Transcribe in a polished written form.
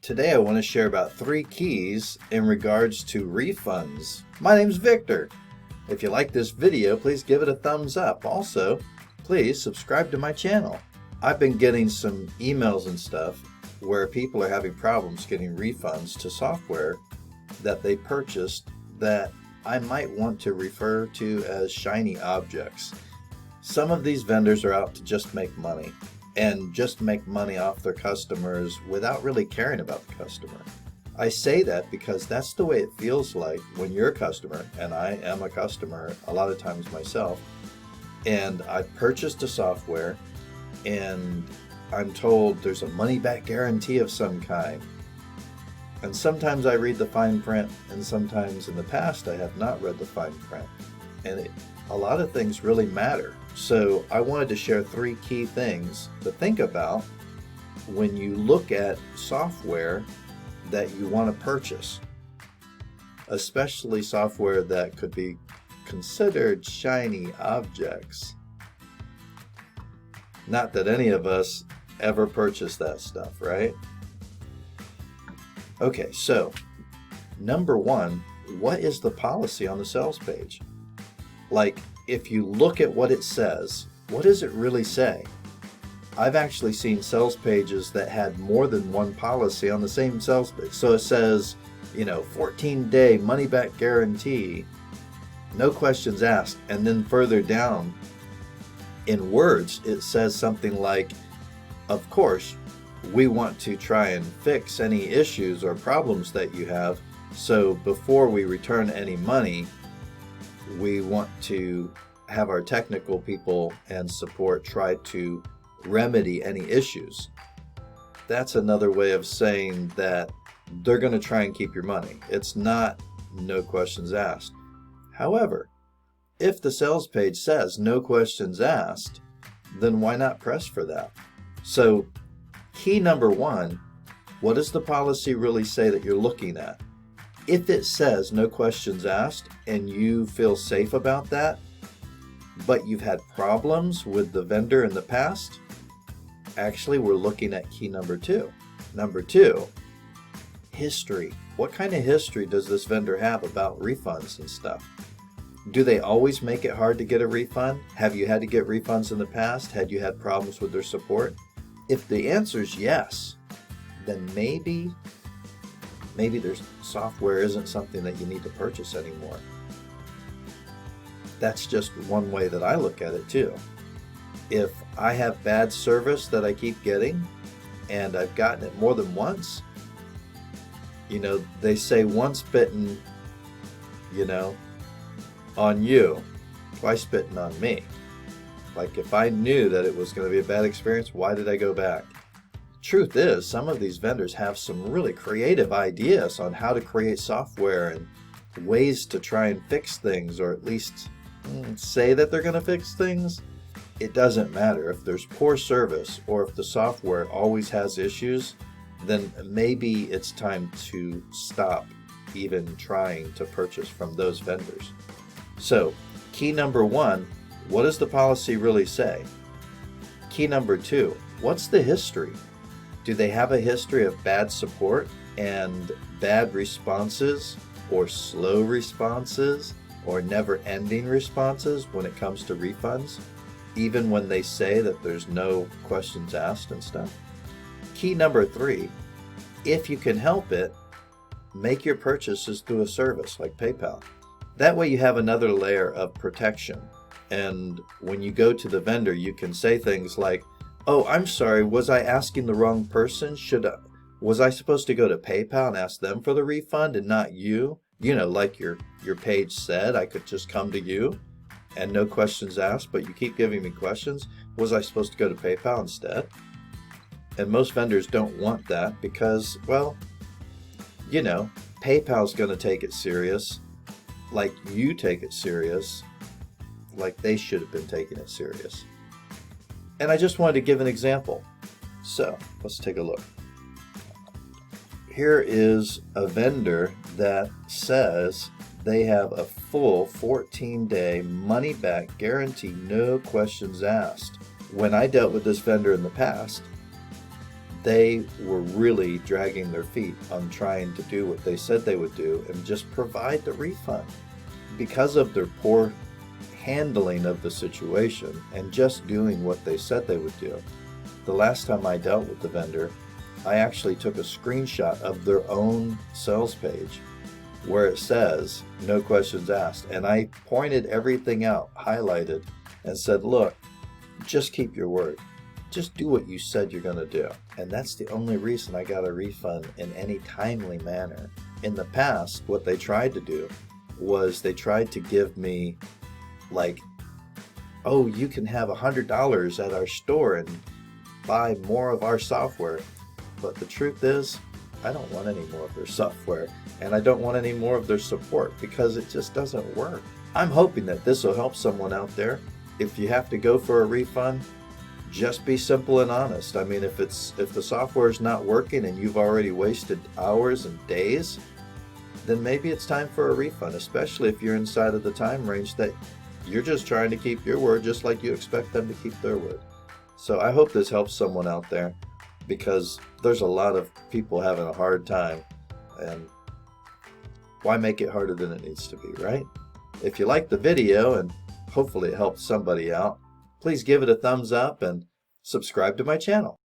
Today I want to share about 3 keys in regards to refunds. My name's Victor. If you like this video, please give it a thumbs up. Also, please subscribe to my channel. I've been getting some emails and stuff where people are having problems getting refunds to software that they purchased that I might want to refer to as shiny objects. Some of these vendors are out to just make money and just make money off their customers without really caring about the customer. I say that because that's the way it feels like when you're a customer, and I am a customer a lot of times myself, and I purchased a software and I'm told there's a money-back guarantee of some kind. And sometimes I read the fine print, and sometimes in the past I have not read the fine print. And a lot of things really matter. So I wanted to share 3 key things to think about when you look at software that you want to purchase, especially software that could be considered shiny objects. Not that any of us ever purchase that stuff, right? Okay, so number 1, what is the policy on the sales page? Like, if you look at what it says, what does it really say? I've actually seen sales pages that had more than one policy on the same sales page. So it says, 14-day money-back guarantee, no questions asked. And then further down in words, it says something like, of course, we want to try and fix any issues or problems that you have. So before we return any money, we want to have our technical people and support try to remedy any issues. That's another way of saying that they're going to try and keep your money. It's not no questions asked. However, if the sales page says no questions asked, then why not press for that? So key number 1, what does the policy really say that you're looking at? If it says no questions asked and you feel safe about that, but you've had problems with the vendor in the past, actually we're looking at key number 2. Number 2, history. What kind of history does this vendor have about refunds and stuff? Do they always make it hard to get a refund? Have you had to get refunds in the past? Had you had problems with their support? If the answer is yes, then maybe their software isn't something that you need to purchase anymore. That's just one way that I look at it too. If I have bad service that I keep getting, and I've gotten it more than once, they say once bitten, on you, twice bitten on me. Like, if I knew that it was going to be a bad experience, why did I go back? Truth is, some of these vendors have some really creative ideas on how to create software and ways to try and fix things, or at least say that they're going to fix things. It doesn't matter. If there's poor service or if the software always has issues, then maybe it's time to stop even trying to purchase from those vendors. So, key number 1, what does the policy really say? Key number 2, what's the history? Do they have a history of bad support and bad responses, or slow responses, or never-ending responses when it comes to refunds, even when they say that there's no questions asked and stuff? Key number 3, if you can help it, make your purchases through a service like PayPal. That way you have another layer of protection. And when you go to the vendor, you can say things like, oh, I'm sorry, was I asking the wrong person? Was I supposed to go to PayPal and ask them for the refund and not you? Like your page said, I could just come to you and no questions asked, but you keep giving me questions. Was I supposed to go to PayPal instead? And most vendors don't want that because, well, PayPal's going to take it serious, like you take it serious, like they should have been taking it serious. And I just wanted to give an example. So let's take a look. Here is a vendor that says they have a full 14-day money-back guarantee, no questions asked. When I dealt with this vendor in the past, they were really dragging their feet on trying to do what they said they would do and just provide the refund. Because of their poor handling of the situation and just doing what they said they would do, the last time I dealt with the vendor, I actually took a screenshot of their own sales page where it says, no questions asked. And I pointed everything out, highlighted, and said, look, just keep your word. Just do what you said you're going to do. And that's the only reason I got a refund in any timely manner. In the past, what they tried to do was they tried to give me like, oh, you can have $100 at our store and buy more of our software. But the truth is, I don't want any more of their software, and I don't want any more of their support because it just doesn't work. I'm hoping that this will help someone out there. If you have to go for a refund, just be simple and honest. I mean, if the software is not working and you've already wasted hours and days, then maybe it's time for a refund, especially if you're inside of the time range that you're just trying to keep your word just like you expect them to keep their word. So I hope this helps someone out there, because there's a lot of people having a hard time, and why make it harder than it needs to be, right? If you like the video and hopefully it helped somebody out, please give it a thumbs up and subscribe to my channel.